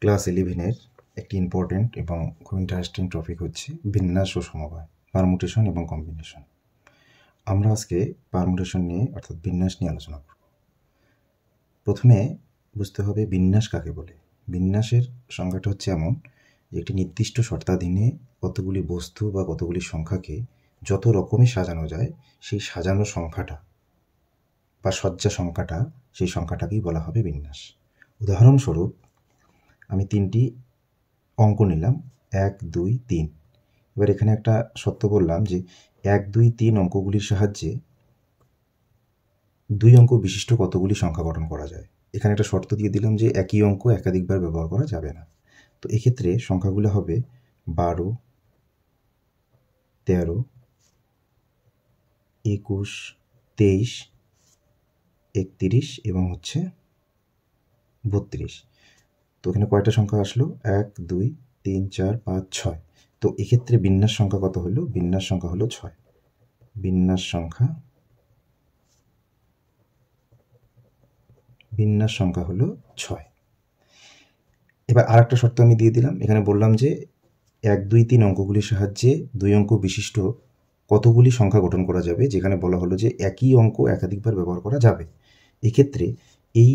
Class 11-এর একটি important এবং খুব ইন্টারেস্টিং টপিক হচ্ছে বিন্যাস ও সমবায়, পারমুটেশন এবং কম্বিনেশন। আমরা আজকে পারমুটেশন নিয়ে অর্থাৎ বিন্যাস নিয়ে আলোচনা করব। প্রথমে বুঝতে হবে বিন্যাস কাকে বলে। বিন্যাসের সংজ্ঞাটা হচ্ছে এমন যে একটি নির্দিষ্ট শর্তাধীনে কতগুলি বস্তু বা কতগুলি সংখ্যাকে যত রকমে সাজানো যায় সেই সাজানো সংখ্যাটা বা সজ্জা সংখ্যাটা, সেই সংখ্যাটাকেই বলা হবে বিন্যাস। উদাহরণস্বরূপ আমি 3টি অঙ্ক নিলাম, 1, 2, 3। এবার এখানে একটা সত্য বললাম যে 1, 2, 3 অঙ্কগুলির সাহায্যে 2 অঙ্ক বিশিষ্ট কতগুলি সংখ্যা গঠন করা যায়। এখানে একটা শর্ত দিয়ে দিলাম যে একই অঙ্ক একাধিকবার ব্যবহার করা যাবে না। তো এক্ষেত্রে সংখ্যাগুলো হবে 12, 13, 21, 23, 31 এবং হচ্ছে 32। তো এখানে কয়টা সংখ্যা আসলো? 1, 2, 3, 4, 5, 6। তো এক্ষেত্রে বিন্যাস সংখ্যা কত হলো? বিন্যাস সংখ্যা হলো 6। বিন্যাস সংখ্যা হলো 6। এবার আর একটা শর্ত আমি দিয়ে দিলাম। এখানে বললাম যে 1, 2, 3 অঙ্কগুলির সাহায্যে 2 অঙ্ক বিশিষ্ট কতগুলি সংখ্যা গঠন করা যাবে, যেখানে বলা হলো যে একই অঙ্ক একাধিকবার ব্যবহার করা যাবে। এক্ষেত্রে এই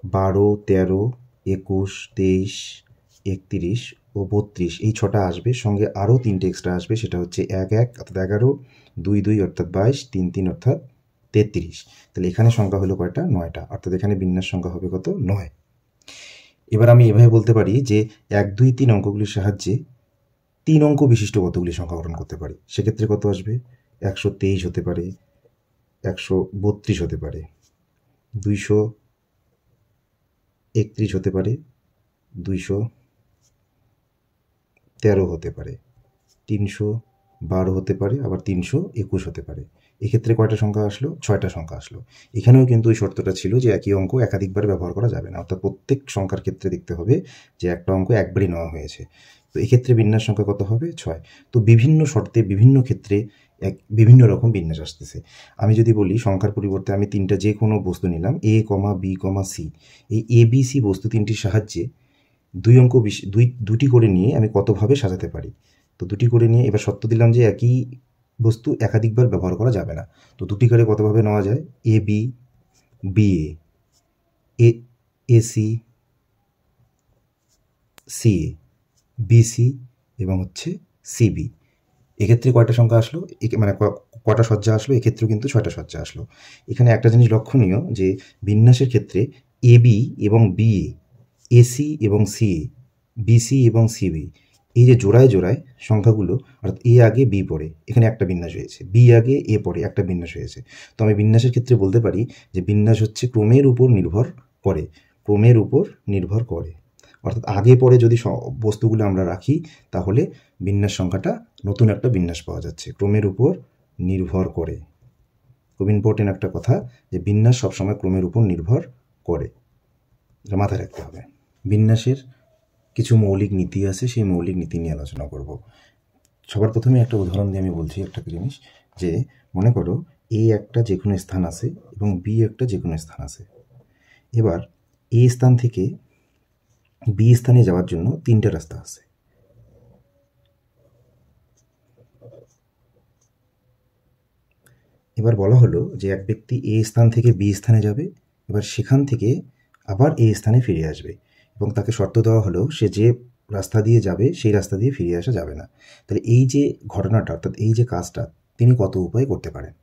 12, 13, 21, 23, 31 ও 32 এই 6টা আসবে, সঙ্গে আরও 3টে এক্সট্রা আসবে। সেটা হচ্ছে 1, 1 অর্থাৎ 11, 2, 2 অর্থাৎ 22, 3, 3 অর্থাৎ 33। তাহলে এখানে সংখ্যা হলো কয়টা? 9টা। অর্থাৎ এখানে বিন্যাস সংখ্যা হবে কত? 9। এবার আমি এভাবে বলতে পারি যে 1, 2, 3 অঙ্কগুলির সাহায্যে 3 অঙ্ক বিশিষ্ট কতগুলি সংখ্যা গঠন করতে পারি। সেক্ষেত্রে কত আসবে? 123 হতে পারে, 132 হতে পারে, 231 হতে পারে, 213 হতে পারে, 312 হতে পারে, আবার 321 হতে পারে। এক্ষেত্রে কয়টা সংখ্যা আসলো? 6টা সংখ্যা আসলো। এখানেও কিন্তু ওই শর্তটা ছিল যে একই অঙ্ক একাধিকবার ব্যবহার করা যাবে না, অর্থাৎ প্রত্যেক সংখ্যার ক্ষেত্রে দেখতে হবে যে একটা অঙ্ক একবারই নেওয়া হয়েছে। তো এক্ষেত্রে বিন্যাস সংখ্যা কত হবে? 6। তো বিভিন্ন শর্তে বিভিন্ন ক্ষেত্রে বিভিন্ন রকম বিন্যাস আসতেছে। আমি যদি বলি সংখ্যার পরিবর্তে আমি 3টা যে কোনো বস্তু নিলাম, A, B, C। এই ABC বস্তু 3টির সাহায্যে 2 অঙ্ক দুটি করে নিয়ে আমি কতভাবে সাজাতে পারি। তো 2টি করে নিয়ে এবার শর্ত দিলাম যে একই বস্তু একাধিকবার ব্যবহার করা যাবে না। তো 2টি করে কতভাবে নেওয়া যায়? AB, BA, AC, CA, BC এবং হচ্ছে CB। এক্ষেত্রে কয়টা সংখ্যা আসলো? মানে কয়টা সজ্জা আসলো? এক্ষেত্রেও কিন্তু 6টা সজ্জা আসলো। এখানে একটা জিনিস লক্ষণীয় যে বিন্যাসের ক্ষেত্রে AB এবং BA, AC এবং CA, BC এবং CB, এই যে জোড়ায় জোড়ায় সংখ্যাগুলো, অর্থাৎ A আগে B পড়ে, এখানে একটা বিন্যাস হয়েছে, B আগে A পড়ে, একটা বিন্যাস হয়েছে। তো আমি বিন্যাসের ক্ষেত্রে বলতে পারি যে বিন্যাস হচ্ছে ক্রমের উপর নির্ভর করে। ক্রমের উপর নির্ভর করে, অর্থাৎ আগে পরে যদি বস্তুগুলো আমরা রাখি তাহলে বিন্যাস সংখ্যাটা নতুন একটা বিন্যাস পাওয়া যাচ্ছে। ক্রমের উপর নির্ভর করে, খুব ইম্পর্টেন্ট একটা কথা যে বিন্যাস সবসময় ক্রমের উপর নির্ভর করে, এটা মাথায় রাখতে হবে। বিন্যাসের কিছু মৌলিক নীতি আছে, সেই মৌলিক নীতি নিয়ে আলোচনা করব। সবার প্রথমে একটা উদাহরণ দিয়ে আমি বলছি একটা জিনিস, যে মনে করো A একটা যে কোনো স্থান আছে এবং B একটা যে কোনো স্থান আছে। এবার A স্থান থেকে B স্থানে যাওয়ার জন্য 3টে রাস্তা আছে। এবার বলা হলো যে এক ব্যক্তি A স্থান থেকে B স্থানে যাবে, এবার সেখান থেকে আবার A স্থানে ফিরে আসবে, এবং তাকে শর্ত দেওয়া হলো সে যে রাস্তা দিয়ে যাবে সেই রাস্তা দিয়ে ফিরে আসা যাবে না। তাহলে এই যে ঘটনাটা, অর্থাৎ এই যে কাজটা তিনি কত উপায়ে করতে পারেন।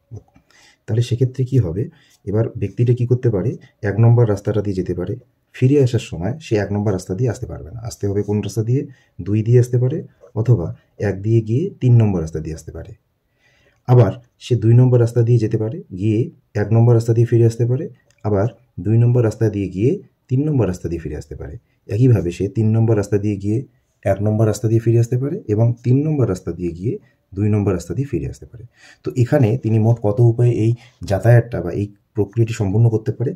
তাহলে সেক্ষেত্রে কি হবে? এবার ব্যক্তিটা কি করতে পারে? 1 নম্বর রাস্তাটা দিয়ে যেতে পারে। ফিরে আসার সময় সে 1 নম্বর রাস্তা দিয়ে আসতে পারবে না, আসতে হবে কোন রাস্তা দিয়ে? 2 দিয়ে আসতে পারে, অথবা 1 দিয়ে গিয়ে 3 নম্বর রাস্তা দিয়ে আসতে পারে। আবার সে 2 নম্বর রাস্তা দিয়ে যেতে পারে, গিয়ে 1 নম্বর রাস্তা দিয়ে ফিরে আসতে পারে, আবার 2 নম্বর রাস্তা দিয়ে গিয়ে 3 নম্বর রাস্তা দিয়ে ফিরে আসতে পারে। একইভাবে সে 3 নম্বর রাস্তা দিয়ে গিয়ে 1 নম্বর রাস্তা দিয়ে ফিরে আসতে পারে, এবং 3 নম্বর রাস্তা দিয়ে গিয়ে 2 নম্বর রাস্তা দিয়ে ফিরে আসতে পারে। তো এখানে তিনি মোট কত উপায়ে এই যাতায়াতটা বা এই প্রক্রিয়াটি সম্পূর্ণ করতে পারে?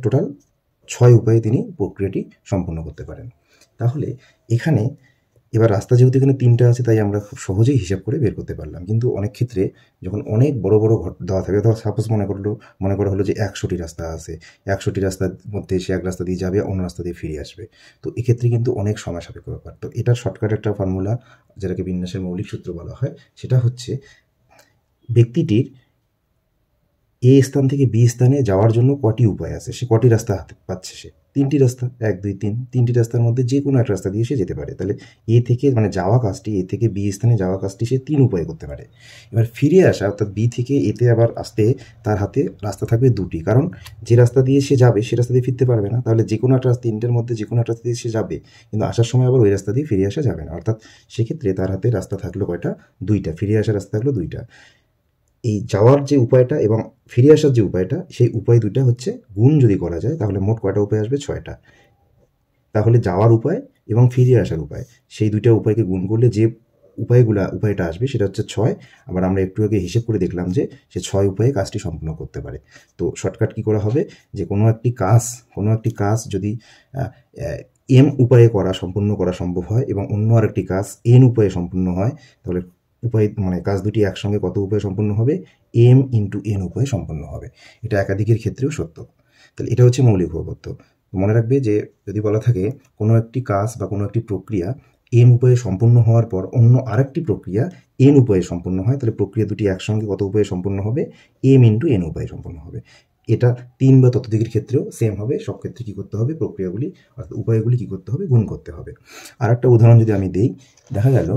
টোটাল 6 উপায়ে তিনি প্রক্রিয়াটি সম্পূর্ণ করতে পারেন। তাহলে এখানে এবার রাস্তা যেহেতু এখানে 3টা আছে তাই আমরা খুব সহজেই হিসাব করে বের করতে পারলাম। কিন্তু অনেক ক্ষেত্রে যখন অনেক বড় বড় দেওয়া থাকে, ধর সাপোজ মনে করা হলো যে 100টি রাস্তা আছে, 100টি রাস্তার মধ্যে সে এক রাস্তা দিয়ে যাবে, অন্য রাস্তা দিয়ে ফিরে আসবে। তো এক্ষেত্রে কিন্তু অনেক সময় সাপেক্ষ ব্যাপার। তো এটার শর্টকাট একটা ফর্মুলা, যেটাকে বিন্যাসের মৌলিক সূত্র বলা হয়, সেটা হচ্ছে ব্যক্তিটির এ স্থান থেকে বি স্থানে যাওয়ার জন্য কটি উপায় আছে, সে কটি রাস্তা হাতে পাচ্ছে, সে 3টি রাস্তা, 1 2 3, 3টি রাস্তার মধ্যে যে কোনো একটা রাস্তা দিয়ে সে যেতে পারে। তাহলে এ থেকে মানে যাওয়া কাজটি, এ থেকে বি স্থানে যাওয়া কাজটি সে 3 উপায়ে করতে পারে। এবার ফিরে আসা অর্থাৎ বি থেকে এতে আবার আসতে তার হাতে রাস্তা থাকবে 2টি, কারণ যে রাস্তা দিয়ে সে যাবে সে রাস্তা দিয়ে ফিরতে পারবে না। তাহলে যে কোনো একটা 3টের মধ্যে যে কোনো একটা রাস্তা দিয়ে সে যাবে, কিন্তু আসার সময় আবার ওই রাস্তা দিয়ে ফিরে আসা যাবে না। অর্থাৎ সেক্ষেত্রে তার হাতে রাস্তা থাকলো কয়টা? 2টা। ফিরে আসার রাস্তা থাকলো 2টা। এই যাওয়ার যে উপায়টা এবং ফিরে আসার যে উপায়টা, সেই উপায় 2টা হচ্ছে গুণ যদি করা যায় তাহলে মোট কয়টা উপায় আসবে? 6টা। তাহলে যাওয়ার উপায় এবং ফিরে আসার উপায়, সেই 2টা উপায়কে গুণ করলে যে উপায়টা আসবে সেটা হচ্ছে 6। আবার আমরা একটু আগে হিসেব করে দেখলাম যে সে 6 উপায়ে কাজটি সম্পূর্ণ করতে পারে। তো শর্টকাট কী করা হবে, যে কোনো একটি কাজ যদি এম উপায়ে সম্পূর্ণ করা সম্ভব হয় এবং অন্য আরেকটি কাজ এন উপায়ে সম্পূর্ণ হয়, তাহলে কাজ দুটি একসঙ্গে কত উপায়ে সম্পূর্ণ হবে? এম ইন্টু এন উপায়ে সম্পূর্ণ হবে। এটা একাধিকের ক্ষেত্রেও সত্য। তাহলে এটা হচ্ছে মৌলিক উপপাদ্য। মনে রাখবে যে যদি বলা থাকে কোনো একটি কাজ বা কোনো একটি প্রক্রিয়া এম উপায়ে সম্পূর্ণ হওয়ার পর অন্য আরেকটি প্রক্রিয়া এন উপায়ে সম্পূর্ণ হয়, তাহলে প্রক্রিয়া দুটি একসঙ্গে কত উপায়ে সম্পূর্ণ হবে? এম ইন্টু এন উপায়ে সম্পূর্ণ হবে। এটা 3 বা ততোধিকের ক্ষেত্রেও সেম হবে। সব ক্ষেত্রে কী করতে হবে? প্রক্রিয়াগুলি অর্থাৎ উপায়গুলি কী করতে হবে? গুণ করতে হবে। আর একটা উদাহরণ যদি আমি দিই, দেখা গেল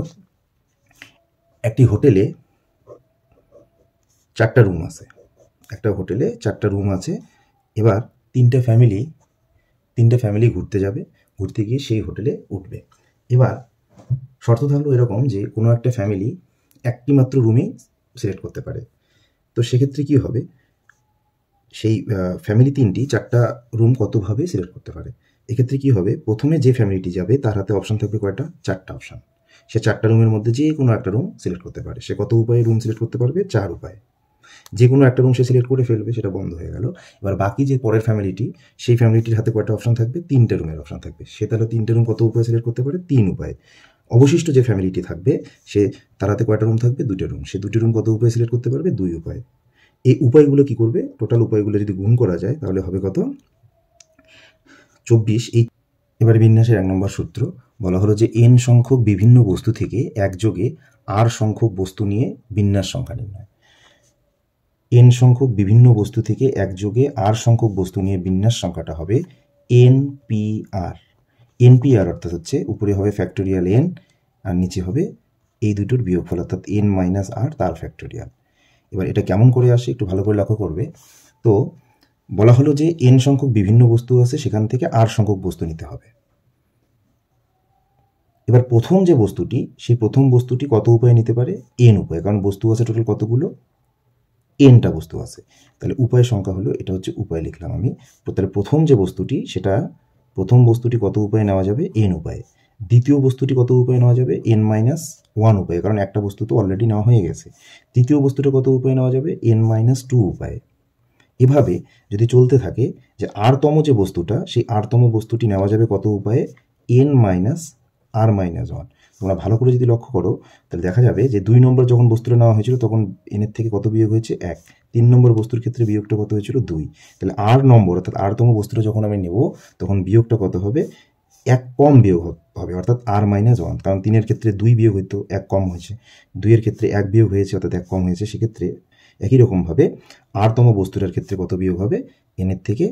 একটি হোটেলে 4টা রুম আছে। একটা হোটেলে 4টা রুম আছে। এবার 3টা ফ্যামিলি ঘুরতে গিয়ে সেই হোটেলে উঠবে। এবার শর্ত থাকলো এরকম যে কোনো একটা ফ্যামিলি একটি মাত্র রুমই সিলেক্ট করতে পারে। তো সেক্ষেত্রে কী হবে, সেই ফ্যামিলি 3টি 4টা রুম কতভাবে সিলেক্ট করতে পারে? এক্ষেত্রে কী হবে, প্রথমে যে ফ্যামিলিটি যাবে তার হাতে অপশান থাকবে কয়টা? 4টা অপশান। সে 4টা রুমের মধ্যে যে কোনো একটা রুম সিলেক্ট করতে পারে। সে কত উপায়ে রুম সিলেক্ট করতে পারবে? 4 উপায়ে। যে কোনো একটা রুম সে সিলেক্ট করে ফেলবে, সেটা বন্ধ হয়ে গেল। এবার বাকি যে পরের ফ্যামিলিটি, সেই ফ্যামিলিটির হাতে কয়টা অপশান থাকবে? 3টে রুমের অপশান থাকবে। সে তাহলে 3টে রুম কত উপায়ে সিলেক্ট করতে পারে? 3 উপায়ে। অবশিষ্ট যে ফ্যামিলিটি থাকবে তার হাতে কয়টা রুম থাকবে? 2টে রুম। সে 2টি রুম কত উপায়ে সিলেক্ট করতে পারবে? 2 উপায়ে। এই উপায়গুলো কি করবে? টোটাল উপায়গুলো যদি গুণ করা যায় তাহলে হবে কত? 24। এবারে বিন্যাসের 1 নম্বর সূত্র বলা হলো যে n সংখ্যক বিভিন্ন বস্তু থেকে একযোগে r সংখ্যক বস্তু নিয়ে বিন্যাস সংখ্যা নির্ণয়। n সংখ্যক বিভিন্ন বস্তু থেকে একযোগে r সংখ্যক বস্তু নিয়ে বিন্যাস সংখ্যাটা হবে npr। npr অর্থাৎ হচ্ছে উপরে হবে ফ্যাক্টোরিয়াল n আর নিচে হবে এই দুটোর বিয়োগফল অর্থাৎ n মাইনাস r তার ফ্যাক্টোরিয়াল। এবার এটা কেমন করে আসে একটু ভালো করে লক্ষ্য করবে। তো বলা হলো যে n সংখ্যক বিভিন্ন বস্তু আছে, সেখান থেকে r সংখ্যক বস্তু নিতে হবে। এবার প্রথম যে বস্তুটি, সেই প্রথম বস্তুটি কত উপায়ে নিতে পারে? n উপায়ে, কারণ বস্তু আছে টোটাল কতগুলো? nটা বস্তু আছে। তাহলে উপায় সংখ্যা হলো, এটা হচ্ছে উপায় লিখলাম আমি। তাহলে প্রথম যে বস্তুটি, প্রথম বস্তুটি কত উপায়ে নেওয়া যাবে? n উপায়ে। দ্বিতীয় বস্তুটি কত উপায়ে নেওয়া যাবে? n-1 উপায়ে, কারণ একটা বস্তু তো অলরেডি নেওয়া হয়ে গেছে। তৃতীয় বস্তুটা কত উপায়ে নেওয়া যাবে? n-2 উপায়ে। এভাবে যদি চলতে থাকে যে rতম যে বস্তুটা, সেই rতম বস্তুটি নেওয়া যাবে কত উপায়ে? n-r-1। তোমরা ভালো করে যদি লক্ষ্য করো তাহলে দেখা যাবে যে 2 নম্বর যখন বস্তুটা নেওয়া হয়েছিল তখন n-এর থেকে কত বিয়োগ হয়েছে? 1। 3 নম্বর বস্তুর ক্ষেত্রে বিয়োগটা কত হয়েছিল? 2। তাহলে r নম্বর অর্থাৎ rতম বস্তুটা যখন আমি নেব তখন বিয়োগটা কত হবে? 1 কম বিয়োগ হবে, অর্থাৎ r-1। কারণ 3-এর ক্ষেত্রে 2 বিয়োগ হইতো, 1 কম হয়েছে। 2-এর ক্ষেত্রে 1 বিয়োগ হয়েছে, অর্থাৎ 1 কম হয়েছে। সেক্ষেত্রে একই রকমভাবে rতম বস্তুটার ক্ষেত্রে কত বিয়োগ হবে? n-এর থেকে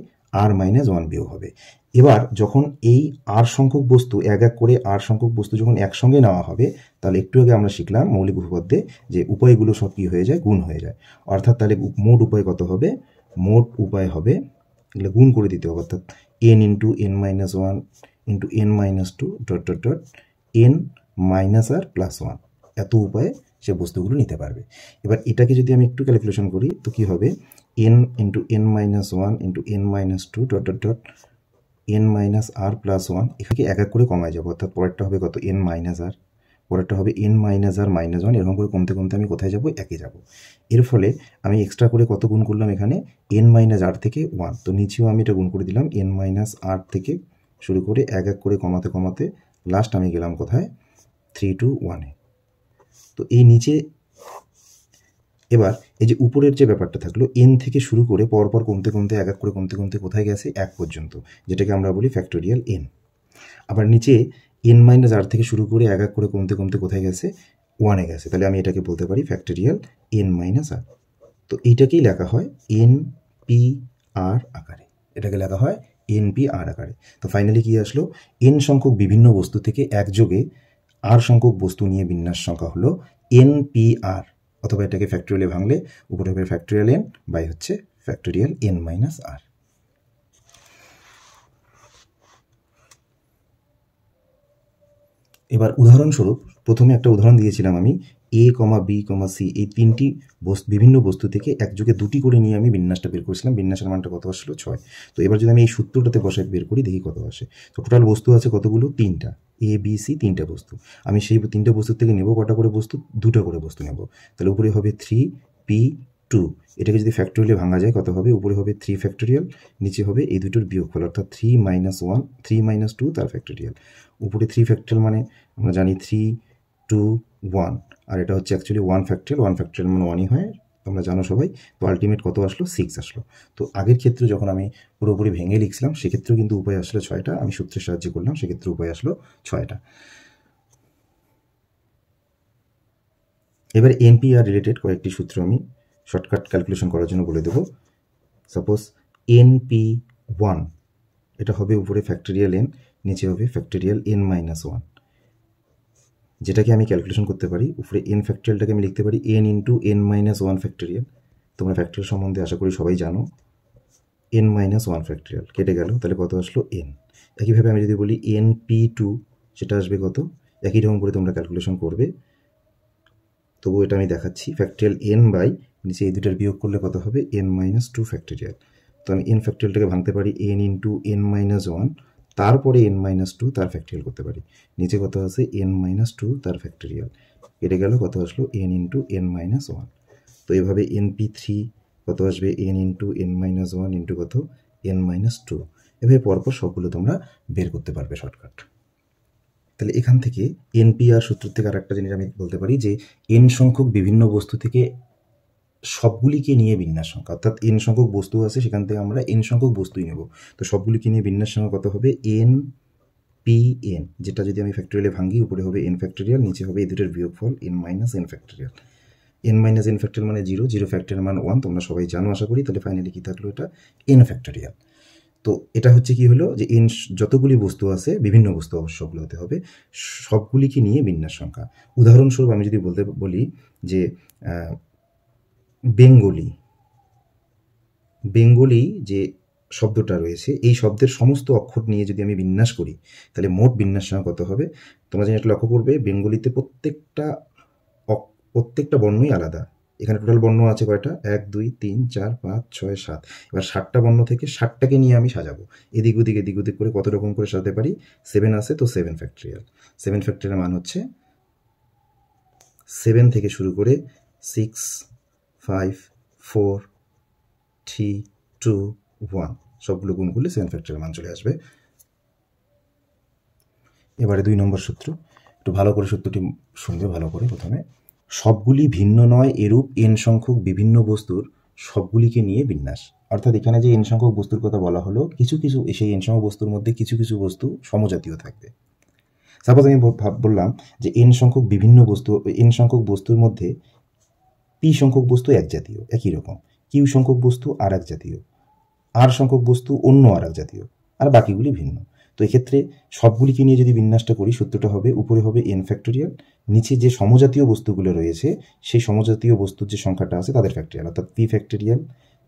r-1 বিয়োগ হবে। এবার যখন এই r সংখ্যক বস্তু এক করে r সংখ্যক বস্তু যখন একসঙ্গে নেওয়া হবে, তাহলে একটু আগে আমরা শিখলাম মৌলিক উপপাদ্যে যে উপায়গুলো সব কী হয়ে যায়? গুণ হয়ে যায়। অর্থাৎ তাহলে মোট উপায় কত হবে? মোট উপায় হবে, এগুলো গুণ করে দিতে হবে, অর্থাৎ n into n-1 into n-2 dot dot dot n-r+1 এত উপায়ে সে বস্তুগুলো নিতে পারবে। এবার এটাকে যদি আমি একটু ক্যালকুলেশন করি তো কী হবে? n into n-1 into n-2 dot dot dot n-r+1। এখানে এক করে কমায় যাবো, অর্থাৎ পরেরটা হবে কত? n-r, পরেরটা হবে n-r-1। এরকম করে কমতে কমতে আমি কোথায় যাব? 1-এ যাব। এর ফলে আমি এক্সট্রা করে কত গুণ করলাম এখানে? n-r থেকে 1। তো নিচেও আমি এটা গুণ করে দিলাম n-r থেকে শুরু করে এক করে কমাতে কমাতে লাস্ট আমি গেলাম কোথায়? 3 to 1 এ। তো এই নিচে এবার এই যে উপরের যে ব্যাপারটা থাকলো n থেকে শুরু করে পরপর কমতে কমতে এক এক করে কমতে কমতে কোথায় গেছে 1 পর্যন্ত, যেটাকে আমরা বলি ফ্যাক্টোরিয়াল n। আবার নিচে n মাইনাস r থেকে শুরু করে এক এক করে কমতে কমতে কোথায় গেছে 1 এ গেছে, তাহলে আমি এটাকে বলতে পারি ফ্যাক্টোরিয়াল n মাইনাস r। তো এইটাকেই লেখা হয় npr আকারে, এটাকে লেখা হয় npr আকারে। তো ফাইনালি কি আসলো, n সংখ্যক বিভিন্ন বস্তু থেকে একযোগে r সংখ্যক বস্তু নিয়ে বিন্যাস সংখ্যা হলো npr, অথবা এটাকে ফ্যাক্টোরিয়ালে ভাঙলে উপরে হবে ফ্যাক্টোরিয়াল n বাই হচ্ছে ফ্যাক্টোরিয়াল n মাইনাস r। এবার উদাহরণস্বরূপ প্রথমে একটা উদাহরণ দিয়েছিলাম আমি, a, b, c এই তিনটি বিভিন্ন বস্তু থেকে একযোগে দুটি করে নিয়ে আমি বিন্যাসটা বের করেছিলাম, বিন্যাসের মানটা কত আসলো 6। তো এবার যদি আমি এই সূত্রটাতে বসাই বের করি দেখি কত আসে। তো টোটাল বস্তু আছে কতগুলো, 3টা, a, b, c 3টা বস্তু। আমি সেই 3টে বস্তুর থেকে নেব কটা করে বস্তু, 2টা করে বস্তু নেব। তাহলে উপরে হবে 3p2, এটাকে যদি ফ্যাক্টোরিয়ালে ভাঙা যায় কত হবে, উপরে হবে 3 ফ্যাক্টোরিয়াল, নিচে হবে এই দুটোর বিয়োগফল অর্থাৎ 3 মাইনাস 1, 3 মাইনাস 2 তার ফ্যাক্টোরিয়াল। উপরে 3 ফ্যাক্টোরিয়াল মানে আমরা জানি 3, 2, 1, আর এটা হচ্ছে অ্যাকচুয়ালি 1 ফ্যাক্টোরিয়াল, 1 ফ্যাক্টোরিয়াল মানে 1ই হয়, তোমরা জানো সবাই। তো আলটিমেট কত আসলো, 6 আসলো। তো আগের ক্ষেত্রে যখন আমি পুরোপুরি ভেঙে লিখছিলাম সেক্ষেত্রেও কিন্তু উপায় আসলো 6টা, আমি সূত্রের সাহায্যে করলাম সেক্ষেত্রে উপায় আসলো 6টা। এবার npr রিলেটেড কয়েকটি সূত্র আমি শর্টকাট ক্যালকুলেশন করার জন্য বলে দেবো। সাপোজ np1, এটা হবে উপরে ফ্যাক্টোরিয়াল n, নিচে হবে ফ্যাক্টোরিয়াল n মাইনাস 1, যেটাকে আমি ক্যালকুলেশন করতে পারি। উপরে n ফ্যাক্টোরিয়ালটাকে আমি লিখতে পারি n into n minus 1 factorial. তোমরা ফ্যাক্টোরিয়াল সম্বন্ধে আশা করি সবাই জানো, n মাইনাস 1 ফ্যাক্টোরিয়াল কেটে গেল, তাহলে কত আসলো n। একইভাবে আমি যদি বলি np2, সেটা আসবে কত, একই রকম করে তোমরা ক্যালকুলেশন করবে, তবু এটা আমি দেখাচ্ছি ফ্যাক্টোরিয়াল n বাই নিচে এই দুটার বিয়োগ করলে কত হবে n মাইনাস 2 ফ্যাক্টোরিয়াল। তো আমি n ফ্যাক্টোরিয়ালটাকে ভাঙতে পারি n ইন্টু n মাইনাস 1, তারপরে n মাইনাস 2 তার ফ্যাক্টোরিয়াল করতে পারি। নিচে কত আছে n মাইনাস 2 তার ফ্যাক্টোরিয়াল, কেটে গেল, কত আসলো n ইন্টু n মাইনাস 1। তো এভাবে np3 কত আসবে n into n minus 1 into কত n মাইনাস 2। এভাবে পরপর সবগুলো তোমরা বের করতে পারবে শর্টকাট। তাহলে এখান থেকে npr সূত্র থেকে আর একটা জিনিস আমি বলতে পারি যে n সংখ্যক বিভিন্ন বস্তু থেকে সবগুলিকে নিয়ে বিন্যাস সংখ্যা, অর্থাৎ n সংখ্যক বস্তু আছে সেখান থেকে আমরা n সংখ্যক বস্তুই নেব। তো সবগুলিকে নিয়ে বিন্যাস সংখ্যা কত হবে npn, যেটা যদি আমি ফ্যাক্টোরিয়ালে ভাঙি উপরে হবে n ফ্যাক্টোরিয়াল, নিচে হবে এই দুটোর বিয়োগফল n minus n factorial. n minus n factorial মানে 0, 0 ফ্যাক্টোরিয়াল মানে 1, তোমরা সবাই জানো আশা করি। তাহলে ফাইনালি কি থাকলো, এটা n ফ্যাক্টোরিয়াল। তো এটা হচ্ছে কি হলো যে n যতগুলি বস্তু আছে, বিভিন্ন বস্তু অবশ্যগুলো হতে হবে, সবগুলিকে নিয়ে বিন্যাস সংখ্যা। উদাহরণস্বরূপ আমি যদি বলি যে বেঙ্গলি যে শব্দটা রয়েছে, এই শব্দের সমস্ত অক্ষর নিয়ে যদি আমি বিন্যাস করি তাহলে মোট বিন্যাস সংখ্যা কত হবে। তোমরা যেটা লক্ষ্য করবে বেঙ্গলিতে প্রত্যেকটা বর্ণই আলাদা। এখানে টোটাল বর্ণ আছে কয়টা, 1, 2, 3, 4, 5, 6, 7। এবার 7টা বর্ণ থেকে 7টাকে নিয়ে আমি সাজাবো, এদিক ওদিক করে কত রকম করে সাজাতে পারি, 7 আছে তো 7 ফ্যাক্টোরিয়াল। 7 ফ্যাক্টোরিয়াল মান হচ্ছে 7 থেকে শুরু করে 6, 5, 4, 3, 2, 1 সবগুলো গুণ করলে 7 ফ্যাক্টোরিয়াল মান চলে আসবে। এবারে 2 নম্বর সূত্র, একটু ভালো করে সূত্রটি শুনবে ভালো করে। প্রথমে সবগুলি ভিন্ন নয় এরূপ n সংখ্যক বিভিন্ন বস্তুর সবগুলিকে নিয়ে বিন্যাস, অর্থাৎ এখানে যে n সংখ্যক বস্তুর কথা বলা হলো, কিছু সেই n সংখ্যক বস্তুর মধ্যে কিছু বস্তু সমজাতীয় থাকবে। সাপোজ আমি বললাম যে n সংখ্যক বিভিন্ন বস্তু, n সংখ্যক বস্তুর মধ্যে p সংখ্যক বস্তু এক জাতীয় একই রকম, q সংখ্যক বস্তু আর এক জাতীয়, r সংখ্যক বস্তু অন্য আর এক জাতীয়, আর বাকিগুলি ভিন্ন। তো এক্ষেত্রে সবগুলিকে নিয়ে যদি বিন্যাসটা করি সূত্রটা হবে উপরে হবে n ফ্যাক্টোরিয়াল, নিচে যে সমজাতীয় বস্তুগুলো রয়েছে সেই সমজাতীয় বস্তুর যে সংখ্যাটা আছে তাদের ফ্যাক্টোরিয়াল, অর্থাৎ p ফ্যাক্টোরিয়াল,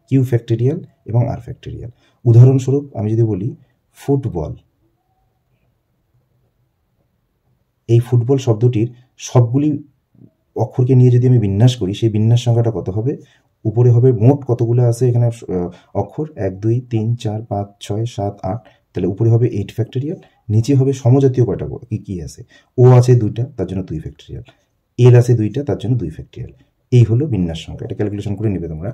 q ফ্যাক্টোরিয়াল এবং r ফ্যাক্টোরিয়াল। উদাহরণস্বরূপ আমি যদি বলি ফুটবল, এই ফুটবল শব্দটির সবগুলি অক্ষরকে নিয়ে যদি আমি বিন্যাস করি সেই বিন্যাস সংখ্যাটা কত হবে, উপরে হবে মোট কতগুলো আছে এখানে অক্ষর, 1, 2, 3, 4, 5, 6, 7, 8, তাহলে উপরে হবে 8 ফ্যাক্টোরিয়াল, নিচে হবে সমজাতীয় কয়টা কি আছে, ও আছে 2টা তার জন্য 2 ফ্যাক্টোরিয়াল, এল আছে 2টা তার জন্য 2 ফ্যাক্টোরিয়াল। এই হলো বিন্যাস সংখ্যা, এটা ক্যালকুলেশন করে নেবে তোমরা।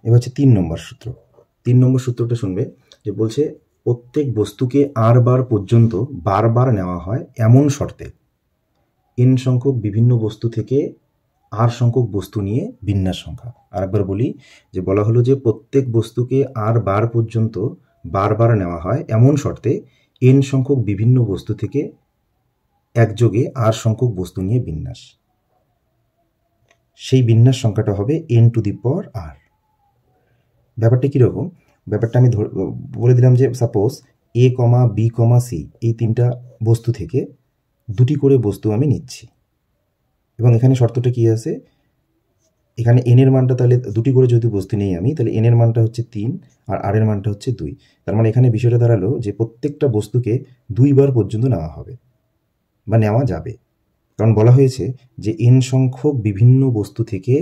এবার হচ্ছে 3 নম্বর সূত্র। 3 নম্বর সূত্রটা শুনবে যে বলছে প্রত্যেক বস্তুকে আর বার পর্যন্ত বারবার নেওয়া হয় এমন শর্তে n সংখ্যক বিভিন্ন বস্তু থেকে r সংখ্যক বস্তু নিয়ে বিন্যাস সংখ্যা। আরেকবার বলি, যে বলা হলো যে প্রত্যেক বস্তুকে r বার পর্যন্ত বারবার নেওয়া হয় এমন শর্তে n সংখ্যক বিভিন্ন বস্তু থেকে একযোগে r সংখ্যক বস্তু নিয়ে বিন্যাস। সেই বিন্যাস সংখ্যাটা হবে n to the power r। ব্যাপারটা কীরকম? ব্যাপারটা আমি বলে দিলাম যে সাপোজ a, b, c এই তিনটা বস্তু থেকে দুটি করে বস্তু আমি নিচ্ছি, এবং এখানে শর্তটা কি আছে, এখানে n এর মানটা তাহলে দুটি করে যদি বস্তু নেই আমি, তাহলে n এর মানটা হচ্ছে 3 আর r এর মানটা হচ্ছে 2। তার মানে এখানে বিষয়টা দাঁড়ালো যে প্রত্যেকটা বস্তুকে 2 বার পর্যন্ত নেওয়া হবে বা নেওয়া যাবে, কারণ বলা হয়েছে যে n সংখ্যক বিভিন্ন বস্তু থেকে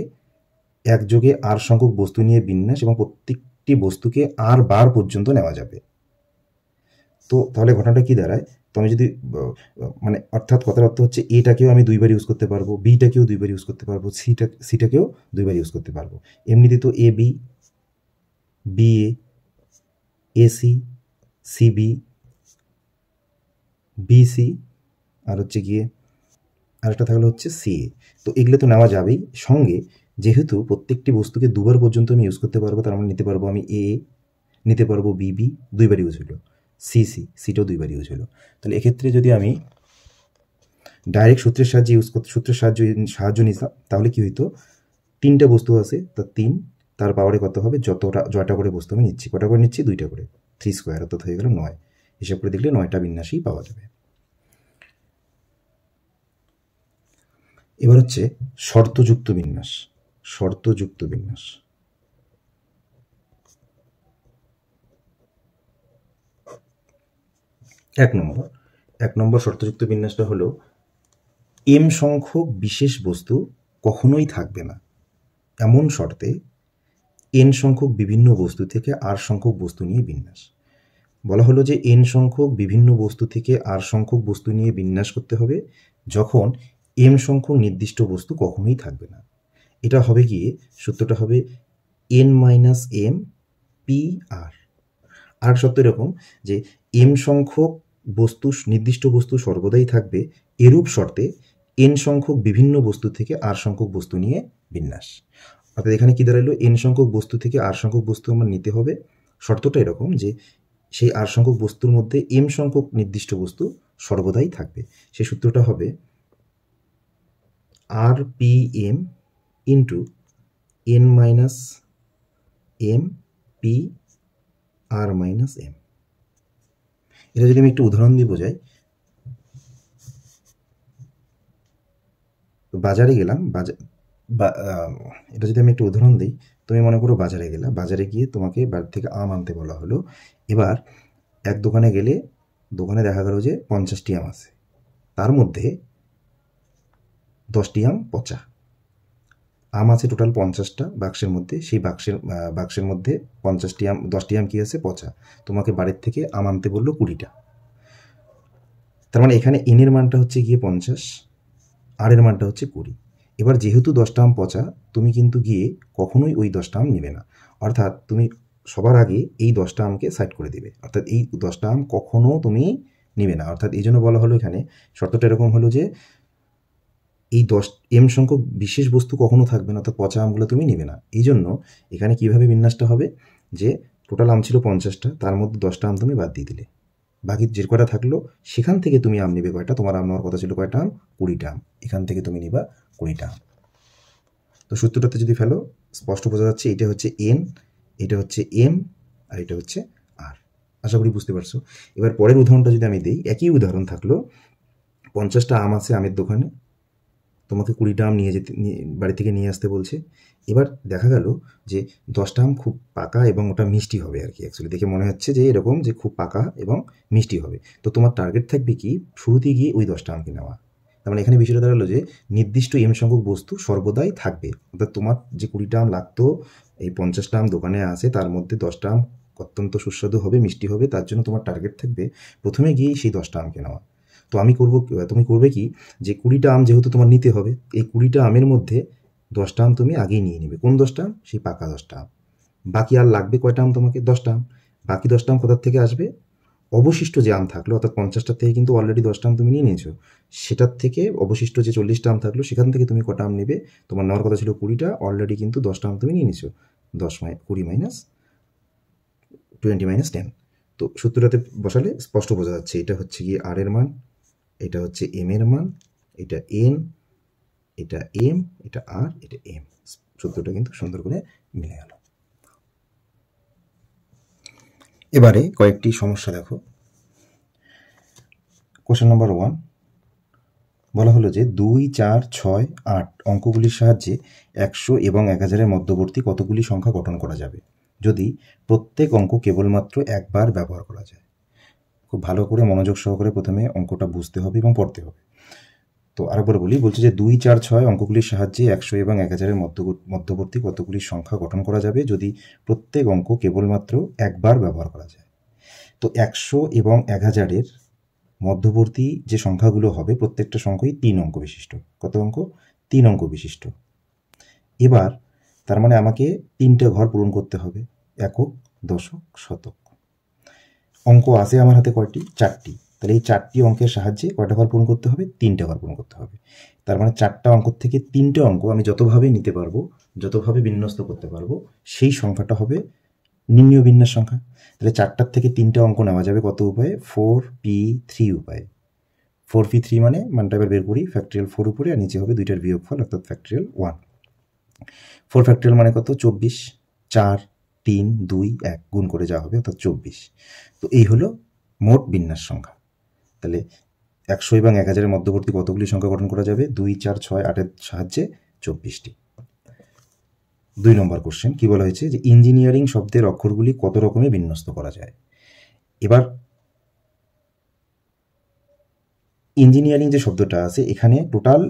একযোগে r সংখ্যক বস্তু নিয়ে বিন্যাস, এবং প্রত্যেকটি বস্তুকে r বার পর্যন্ত নেওয়া যাবে। তো তাহলে ঘটনাটা কি দাঁড়ায়, তো আমি যদি মানে অর্থাৎ কথার অর্থ হচ্ছে এটাকেও আমি 2 বার ইউজ করতে পারবো, বিটাকেও 2 বার ইউজ করতে পারবো, সিটাকেও 2 বার ইউজ করতে পারবো। এমনিতে তো A B, B A C, C B, B C, আর হচ্ছে গিয়ে আরেকটা থাকলে হচ্ছে সি এ। তো এগুলো তো নেওয়া যাবেই। সঙ্গে যেহেতু প্রত্যেকটি বস্তুকে 2 বার পর্যন্ত আমি ইউজ করতে পারবো, তার মানে নিতে পারবো আমি এ, নিতে পারবো বি 2 বার ইউজ হলো, সিটাও 2 বার ইউজ হলো। তাহলে এক্ষেত্রে যদি আমি ডাইরেক্ট সূত্রের সাহায্য নিতাম, তাহলে কি হইতো, 3টা বস্তু আছে, তা 3 তার পাওয়ারে কত হবে, জয়টা করে বস্তু আমি নিচ্ছি, কটা করে নিচ্ছি, 2টা করে, 3 স্কোয়ার, অর্থাৎ হয়ে গেল 9। হিসাব করে দেখলে 9টা বিন্যাসই পাওয়া যাবে। এবার হচ্ছে শর্তযুক্ত বিন্যাস। শর্তযুক্ত বিন্যাস, এক নম্বর শর্তযুক্ত বিন্যাসটা হলো m সংখ্যক বিশেষ বস্তু কখনোই থাকবে না এমন শর্তে n সংখ্যক বিভিন্ন বস্তু থেকে r সংখ্যক বস্তু নিয়ে বিন্যাস। বলা হলো যে n সংখ্যক বিভিন্ন বস্তু থেকে r সংখ্যক বস্তু নিয়ে বিন্যাস করতে হবে যখন m সংখ্যক নির্দিষ্ট বস্তু কখনোই থাকবে না। এটা হবে গিয়ে সূত্রটা হবে n minus m P R. আর সত্য এরকম যে m সংখ্যক বস্তু, নির্দিষ্ট বস্তু সর্বদাই থাকবে এরূপ শর্তে n সংখ্যক বিভিন্ন বস্তু থেকে r সংখ্যক বস্তু নিয়ে বিন্যাস। অর্থাৎ এখানে কি দাঁড়ালো, n সংখ্যক বস্তু থেকে r সংখ্যক বস্তু আমার নিতে হবে। শর্তটা এরকম যে সেই r সংখ্যক বস্তুর মধ্যে m সংখ্যক নির্দিষ্ট বস্তু সর্বদাই থাকবে। সেই সূত্রটা হবে R P M into n minus M P R minus M. এটা যদি আমি একটু উদাহরণ দিয়ে বোঝাই, বাজারে গেলাম, এটা যদি আমি একটু উদাহরণ দিই, তুমি মনে করো বাজারে গেলা, বাজারে গিয়ে তোমাকে বাড়ি থেকে আম আনতে বলা হলো। এবার এক দোকানে গেলে, দোকানে দেখা গেল যে 50টি আম আছে, তার মধ্যে 10টি আম পচা। আম আছে টোটাল 50টা বাক্সের মধ্যে, সেই বাক্সের মধ্যে 50টি আম, 10টি আম কি আছে, পচা। তোমাকে বাড়ির থেকে আম আনতে বললো 20টা। তার মানে এখানে n এর মানটা হচ্ছে গিয়ে 50, আর এর মানটা হচ্ছে 20। এবার যেহেতু 10টা আম পচা, তুমি কিন্তু গিয়ে কখনোই ওই 10টা আম নেবে না, অর্থাৎ তুমি সবার আগে এই 10টা আমকে সাইড করে দিবে, অর্থাৎ এই 10টা আম কখনো তুমি নেবে না। অর্থাৎ এই জন্য বলা হলো এখানে শর্তটা এরকম হলো যে এই m সংখ্যক বিশেষ বস্তু কখনো থাকবে না, অর্থাৎ পচা আমগুলো তুমি নেবে না। এই জন্য এখানে কিভাবে বিন্যাসটা হবে, যে টোটাল আম ছিল 50টা, তার মধ্যে 10টা আম তুমি বাদ দিয়ে দিলে, বাকি যে কয়টা থাকলো সেখান থেকে তুমি আম নেবে কয়টা, তোমার আম নেওয়ার কথা ছিল কয়টা আম, 20টা আম, এখান থেকে তুমি নিবা 20টা আম। তো সূত্রটাতে যদি ফেলো স্পষ্ট বোঝা যাচ্ছে, এটা হচ্ছে n, এটা হচ্ছে m, আর এটা হচ্ছে r। আশা করি বুঝতে পারছো। এবার পরের উদাহরণটা যদি আমি দিই, একই উদাহরণ থাকলো, 50টা আম আছে আমের দোকানে, তোমাকে 20টা আম বাড়ি থেকে নিয়ে আসতে বলছে। এবার দেখা গেল যে 10টা আম খুব পাকা এবং ওটা মিষ্টি হবে আর কি, অ্যাকচুয়ালি দেখে মনে হচ্ছে যে এরকম যে খুব পাকা এবং মিষ্টি হবে। তো তোমার টার্গেট থাকবে কি, শুরুতে গিয়ে ওই 10টা আমকে নেওয়া। তার মানে এখানে বিষয়টা দাঁড়ালো যে নির্দিষ্ট m সংখ্যক বস্তু সর্বদাই থাকবে, অর্থাৎ তোমার যে 20টা আম লাগতো, এই 50টা আম দোকানে আছে, তার মধ্যে 10টা আম অত্যন্ত সুস্বাদু হবে, মিষ্টি হবে, তার জন্য তোমার টার্গেট থাকবে প্রথমে গিয়েই সেই 10টা আমকে নেওয়া। তো তুমি করবে কি, যে 20টা আম যেহেতু তোমার নিতে হবে, এই 20টা আমের মধ্যে 10টা আম তুমি আগেই নিয়ে নেবে। কোন 10টা আম, সেই পাকা 10টা আম। বাকি আর লাগবে কয়টা আম তোমাকে, 10টা আম। বাকি 10টা আম কোথার থেকে আসবে, অবশিষ্ট যে আম থাকলো, অর্থাৎ 50টার থেকে কিন্তু অলরেডি 10টা আম তুমি নিয়ে নিয়েছো, সেটার থেকে অবশিষ্ট যে 40টা আম থাকলো সেখান থেকে তুমি কটা আম নেবে? তোমার নেওয়ার কথা ছিল 20টা, অলরেডি কিন্তু 10টা আম তুমি নিয়ে নিয়েছো। 20 মাইনাস 20 মাইনাস 10। তো সূত্রটাতে বসালে স্পষ্ট বোঝা যাচ্ছে এটা হচ্ছে গিয়ে আর এর মান, এটা হচ্ছে এম এর মান, এটা এন, এটা এম, এটা আর, এটা এম। সূত্রটা কিন্তু সুন্দর করে মিলে গেল। এবারে কয়েকটি সমস্যা দেখো। কোশ্চেন নাম্বার 1 বলা হলো যে 2, 4, 6, 8 অঙ্কগুলির সাহায্যে 100 এবং 1000-এর মধ্যবর্তী কতগুলি সংখ্যা গঠন করা যাবে যদি প্রত্যেক অঙ্ক কেবলমাত্র একবার ব্যবহার করা যায়। খুব ভালো করে মনোযোগ সহকারে প্রথমে অঙ্কটা বুঝতে হবে এবং পড়তে হবে। তো আরেকবার বলি, বলছে যে 2, 4, 6 অঙ্কগুলির সাহায্যে 100 এবং 1000-এর মধ্যবর্তী কতগুলি সংখ্যা গঠন করা যাবে যদি প্রত্যেক অঙ্ক কেবলমাত্র একবার ব্যবহার করা যায়। তো 100 এবং 1000-এর মধ্যবর্তী যে সংখ্যাগুলো হবে প্রত্যেকটা সংখ্যাই 3 অঙ্ক বিশিষ্ট। কত অঙ্ক? 3 অঙ্ক বিশিষ্ট। এবার তার মানে আমাকে 3টে ঘর পূরণ করতে হবে, একক, দশক, শতক। অঙ্ক আছে আমার হাতে কয়টি? 4টি। তাহলে এই 4টি অঙ্কের সাহায্যে কয়টা ঘর পূরণ করতে হবে? 3টে ঘর পূরণ করতে হবে। তার মানে 4টা অঙ্ক থেকে 3টে অঙ্ক আমি যতভাবে নিতে পারবো, যতভাবে বিন্যস্ত করতে পারবো, সেই সংখ্যাটা হবে নির্ণীয় বিন্যাস সংখ্যা। তাহলে 4টার থেকে 3টে অঙ্ক নেওয়া যাবে কত উপায়ে? 4p3 উপায়ে। 4p3 মানে মানটা এবার বের করি, ফ্যাক্টরিয়াল 4 উপরে আর নিচে হবে 2টার বিয়োগফল অর্থাৎ ফ্যাক্টরিয়াল 1। 4 ফ্যাক্টরিয়াল মানে কত? 24। 4, 3, 2, 1 গুণ করে যা হবে অর্থাৎ 24। তো এই হলো মোট বিন্যাস সংখ্যা। তাহলে 100 এবং 1000-এর মধ্যবর্তী কতগুলি সংখ্যা গঠন করা যাবে? 2, 4, 6, 8-এর সাহায্যে 24টি। 2 নম্বর কোশ্চেন কি বলা হয়েছে যে ইঞ্জিনিয়ারিং শব্দের অক্ষরগুলি কত রকমে বিন্যস্ত করা যায়। এবার ইঞ্জিনিয়ারিং যে শব্দটা আছে এখানে টোটাল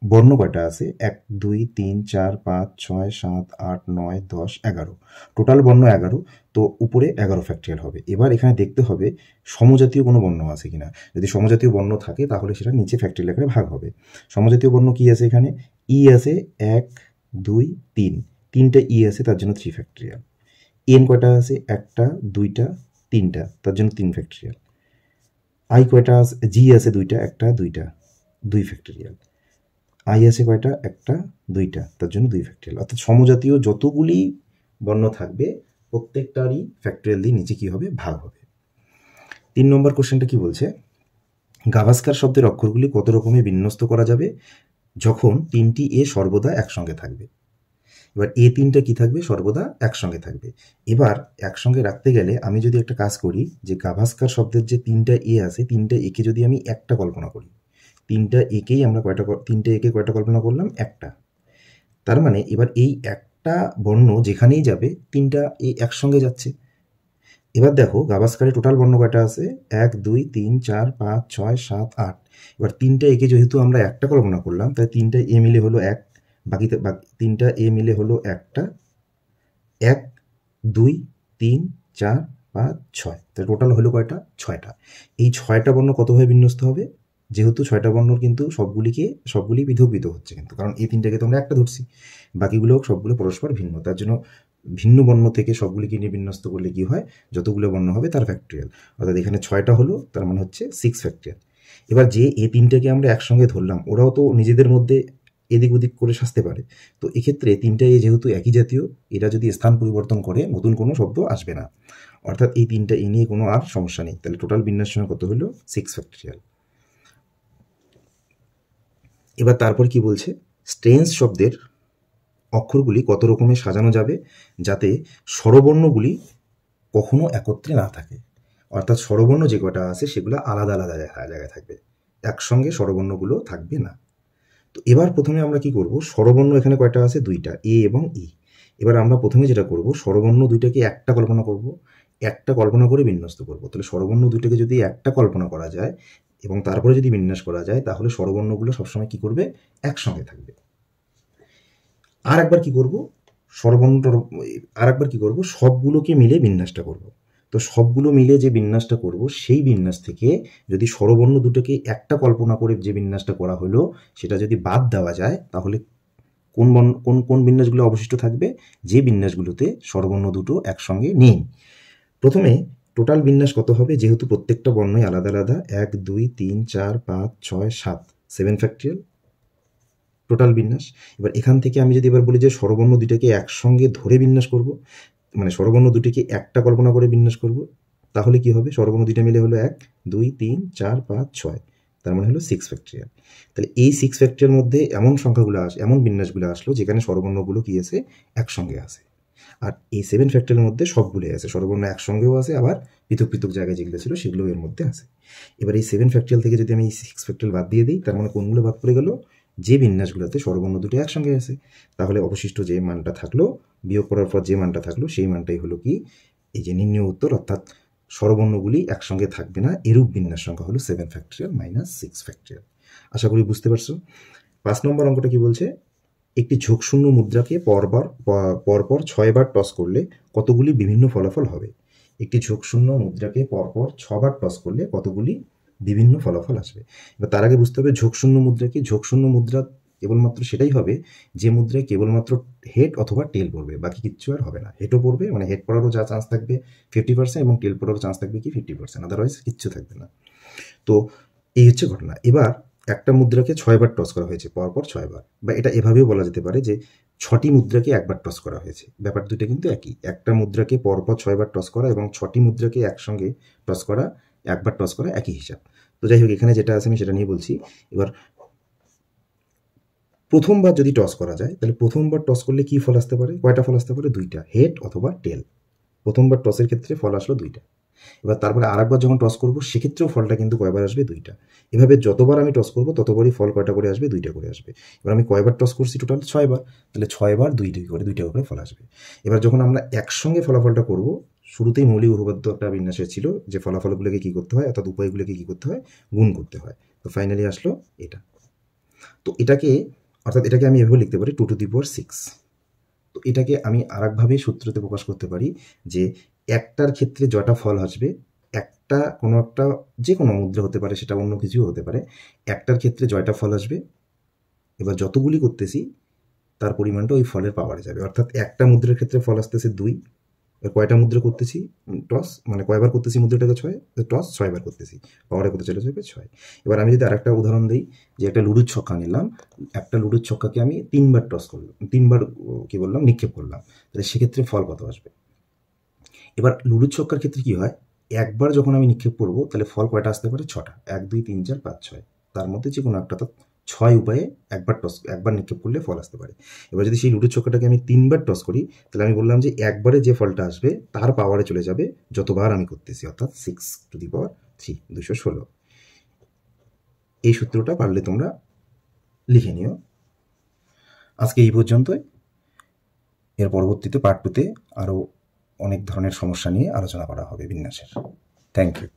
বর্ণ কয়টা আছে? 1, 2, 3, 4, 5, 6, 7, 8, 9, 10, 11। টোটাল বর্ণ 11। তো উপরে 11 ফ্যাক্টরিয়াল হবে। এবার এখানে দেখতে হবে সমজাতীয় কোনো বর্ণ আছে কিনা। যদি সমজাতীয় বর্ণ থাকে তাহলে সেটা নিচে ফ্যাক্টরিয়াল আকারে ভাগ হবে। সমজাতীয় বর্ণ কি আছে এখানে? ই আছে 1, 2, 3। 3টা ই আছে তার জন্য 3 ফ্যাক্টরিয়াল। এন কয়টা আছে? 1টা, 2টা, 3টা তার জন্য 3 ফ্যাক্টরিয়াল। আই কয়টা আছে? জি আছে 2টা, 1টা, 2টা, 2 ফ্যাক্টরিয়াল। আই আছে কয়টা? 1টা, 2টা তার জন্য 2 ফ্যাক্টরিয়াল। অর্থাৎ সমজাতীয় যতগুলি বর্ণ থাকবে প্রত্যেকটারই ফ্যাক্টরিয়াল দিয়ে নিচে কি হবে? ভাগ হবে। 3 নম্বর কোশ্চেনটা কি বলছে? গাভাস্কার শব্দের অক্ষরগুলি কত রকমে বিন্যস্ত করা যাবে যখন 3টি এ সর্বদা একসঙ্গে থাকবে। এবার এ 3টা কি থাকবে? সর্বদা একসঙ্গে থাকবে। এবার একসঙ্গে রাখতে গেলে আমি যদি একটা কাজ করি যে গাভাস্কার শব্দের যে 3টা এ আছে 3টা একে যদি আমি একটা কল্পনা করি, 3টা একেই আমরা 3টে একে কয়টা কল্পনা করলাম? একটা। তার মানে এবার এই একটা বর্ণ যেখানেই যাবে 3টা এ একসঙ্গে যাচ্ছে। এবার দেখো গাভাস্কারে টোটাল বর্ণ কয়টা আছে? 1, 2, 3, 4, 5, 6, 7, 8। এবার 3টা একে যেহেতু আমরা একটা কল্পনা করলাম তাই 3টা এ মিলে হলো 1, বাকি 3টা এ মিলে হলো একটা। 1, 2, 3, 4, 5, 6। তাহলে টোটাল হলো কয়টা? 6টা। এই 6টা বর্ণ কতভাবে বিন্যস্ত হবে? যেহেতু 6টা বর্ণ কিন্তু সবগুলি পৃথক পৃথক হচ্ছে কিন্তু, কারণ এই 3টাকে তো আমরা একটা ধরছি, বাকিগুলো সবগুলো পরস্পর ভিন্ন। তার জন্য ভিন্ন বর্ণ থেকে সবগুলিকে নিয়ে বিন্যস্ত করলে কি হয়? যতগুলো বর্ণ হবে তার ফ্যাক্টরিয়াল। অর্থাৎ এখানে 6টা হলো, তার মানে হচ্ছে 6 ফ্যাক্টরিয়াল। এবার যে এ 3টাকে আমরা একসঙ্গে ধরলাম ওরাও তো নিজেদের মধ্যে এদিক ওদিক করে সাজতে পারে। তো এক্ষেত্রে 3টা এ যেহেতু একই জাতীয়, এরা যদি স্থান পরিবর্তন করে নতুন কোনো শব্দ আসবে না। অর্থাৎ এই 3টা এ নিয়ে কোনো আর সমস্যা নেই। তাহলে টোটাল বিন্যাস সংখ্যা কত হলো? 6 ফ্যাক্টরিয়াল। এবার তারপর কি বলছে? স্ট্রেঞ্জ শব্দের অক্ষরগুলি কত রকমে সাজানো যাবে যাতে স্বরবর্ণগুলি কখনো একত্রে না থাকে। অর্থাৎ স্বরবর্ণ যে কটা আছে সেগুলো আলাদা আলাদা জায়গায় থাকবে, একসঙ্গে স্বরবর্ণগুলো থাকবে না। তো এবার প্রথমে আমরা কি করব? স্বরবর্ণ এখানে কয়টা আছে? 2টা, এ এবং ই। এবার আমরা প্রথমে যেটা করব স্বরবর্ণ 2টাকে একটা কল্পনা করব, একটা কল্পনা করে বিন্যস্ত করব। তাহলে স্বরবর্ণ 2টাকে যদি একটা কল্পনা করা যায় এবং তারপরে যদি বিন্যাস করা যায় তাহলে স্বরবর্ণগুলো সবসময় কি করবে? একসঙ্গে থাকবে। আর একবার কি করব? সবগুলোকে মিলে বিন্যাসটা করব। তো সবগুলো মিলে যে বিন্যাসটা করব সেই বিন্যাস থেকে যদি স্বরবর্ণ দুটোকে একটা কল্পনা করে যে বিন্যাসটা করা হলো সেটা যদি বাদ দেওয়া যায় তাহলে কোন বিন্যাসগুলো অবশিষ্ট থাকবে? যে বিন্যাসগুলোতে স্বরবর্ণ দুটো একসঙ্গে নেই। প্রথমে টোটাল বিন্যাস কত হবে, যেহেতু প্রত্যেকটা বর্ণই আলাদা আলাদা, 1 2 3 4 5 6 7, 7 ফ্যাক্টরিয়াল টোটাল বিন্যাস। এবার এখান থেকে আমি যদি এবার বলি যে স্বরবর্ণ দুইটাকে একসঙ্গে ধরে বিন্যাস করব, মানে স্বরবর্ণ দুটিকে একটা কল্পনা করে বিন্যাস করব, তাহলে কি হবে, স্বরবর্ণ দুইটা মিলে হলো 1 2 3 4 5 6, তার মানে হলো 6 ফ্যাক্টরিয়াল। তাহলে এই 6 ফ্যাক্টরিয়াল মধ্যে এমন সংখ্যাগুলো এমন বিন্যাসগুলো আসলো যেখানে স্বরবর্ণগুলো কি আছে, একসঙ্গে আসে। আর এই 7 ফ্যাক্টরিয়ালের মধ্যে সবগুলোই আছে, স্বরবর্ণ একসঙ্গেও আছে, আবার পৃথক পৃথক জায়গায় যেগুলো ছিল সেগুলো এর মধ্যে আছে। এবার এই 7 ফ্যাক্টরিয়াল থেকে যদি আমি এই 6 ফ্যাক্টরিয়াল বাদ দিয়ে দিই, তার মানে কোনগুলো বাদ পড়ে গেল, যে বিন্যাসগুলোতে স্বরবর্ণ দুটো একসঙ্গে আছে। তাহলে অবশিষ্ট যে মানটা থাকলো, বিয়োগ করার পর যে মানটা থাকলো, সেই মানটাই হলো কি, এই যে নির্ণয় উত্তর, অর্থাৎ স্বরবর্ণগুলি একসঙ্গে থাকবে না, এরূপ বিন্যাস সংখ্যা হলো 7 ফ্যাক্টরিয়াল মাইনাস 6 ফ্যাক্টরিয়াল। আশা করি বুঝতে পারছো। 5 নম্বর অঙ্কটা কি বলছে, একটি ঝোঁকশূন্য মুদ্রাকে পরপর 6 বার টস করলে কতগুলি বিভিন্ন ফলাফল হবে। একটি ঝোঁকশূন্য মুদ্রাকে পরপর 6 বার টস করলে কতগুলি বিভিন্ন ফলাফল আসবে। এবার তার আগে বুঝতে হবে ঝোঁকশূন্য মুদ্রা কি। ঝোঁকশূন্য মুদ্রা কেবলমাত্র সেটাই হবে যে মুদ্রায় কেবলমাত্র হেড অথবা টেল পড়বে, বাকি কিচ্ছু আর হবে না। হেডও পড়বে, মানে হেড পড়ারও যা চান্স থাকবে 50% এবং টেল পড়ারও চান্স থাকবে কি 50%, আদারওয়াইজ কিচ্ছু থাকবে না। তো এই হচ্ছে ঘটনা। এবার একটা মুদ্রাকে 6 বার টস করা হয়েছে, পরপর 6 বার, বা এটা এভাবেও বলা যেতে পারে যে 6টি মুদ্রাকে একবার টস করা হয়েছে। ব্যাপার দুটো কিন্তু একই, একটা মুদ্রাকে পরপর 6 বার টস করা এবং 6টি মুদ্রাকে একসঙ্গে টস করা, একবার টস করা, একই হিসাব। তো যাই হোক, এখানে যেটা আছে আমি সেটা নিয়ে বলছি। এবার প্রথমবার যদি টস করা যায়, তাহলে প্রথমবার টস করলে কি ফল আসতে পারে, কয়টা ফল আসতে পারে, 2টা, হেড অথবা টেল। প্রথমবার টসের ক্ষেত্রে ফল আসলো 2টা। এবার তারপরে আরেকবার যখন টস করবো সেক্ষেত্রেও ফলটা কিন্তু কয়বার আসবে, 2টা। এভাবে যতবার আমি টস করবো ততবারই ফল কয়টা করে আসবে, 2টা করে আসবে। এবার আমি কয়বার টস করছি, টোটাল 6 বার, তাহলে 6 বার 2টা করে ফল আসবে। এবার যখন আমরা একসঙ্গে ফলাফলটা করব, শুরুতেই মৌলিক উপপাদ্য একটা বিন্যাসে ছিল যে ফলাফলগুলোকে কী করতে হয়, অর্থাৎ উপায়গুলোকে কী করতে হয়, গুণ করতে হয়। তো ফাইনালি আসলো এটা। তো এটাকে, অর্থাৎ এটাকে আমি এভাবে লিখতে পারি 2 টু দি পাওয়ার 6। তো এটাকে আমি আরেকভাবে সূত্রতে প্রকাশ করতে পারি যে একটার ক্ষেত্রে যটা ফল আসবে, একটা কোনো একটা যে কোনো মুদ্রা হতে পারে, সেটা অন্য কিছুও হতে পারে, একটার ক্ষেত্রে জয়টা ফল আসবে, এবার যতগুলি করতেছি তার পরিমাণটা ওই ফলের পাওয়ারে যাবে। অর্থাৎ একটা মুদ্রার ক্ষেত্রে ফল আসতেছে 2, কয়টা মুদ্রা করতেছি টস, মানে কয়বার করতেছি মুদ্রাটাকে 6, টস 6 বার করতেছি, পাওয়ারে করতে চলে যাবে 6। এবার আমি যদি আরেকটা উদাহরণ দিই, যে একটা লুডুর ছক্কা নিলাম, একটা লুডুর ছক্কাকে আমি 3বার টস করলাম, 3বার কি বললাম, নিক্ষেপ করলাম, তাহলে সেক্ষেত্রে ফল কত আসবে। এবার লুডুর ছক্কার ক্ষেত্রে কি হয়, একবার যখন আমি নিক্ষেপ করবো তাহলে ফল কয়টা আসতে পারে, 6টা, 1 2 3 4 5 6, তার মধ্যে যে কোনো একটা, অর্থাৎ 6 উপায়ে একবার নিক্ষেপ করলে ফল আসতে পারে। এবার যদি সেই লুডুর ছক্কাটাকে আমি 3বার টস করি, তাহলে আমি বললাম যে একবারে যে ফলটা আসবে তার পাওয়ারে চলে যাবে যতবার আমি করতেছি, অর্থাৎ 6 টু দি পাওয়ার 3, 216। এই সূত্রটা পারলে তোমরা লিখে নিও। আজকে এই পর্যন্তই। এর পরবর্তীতে পার্ট 2তে আরও অনেক ধরনের সমস্যা নিয়ে আলোচনা করা হবে বিন্যাসের। Thank you.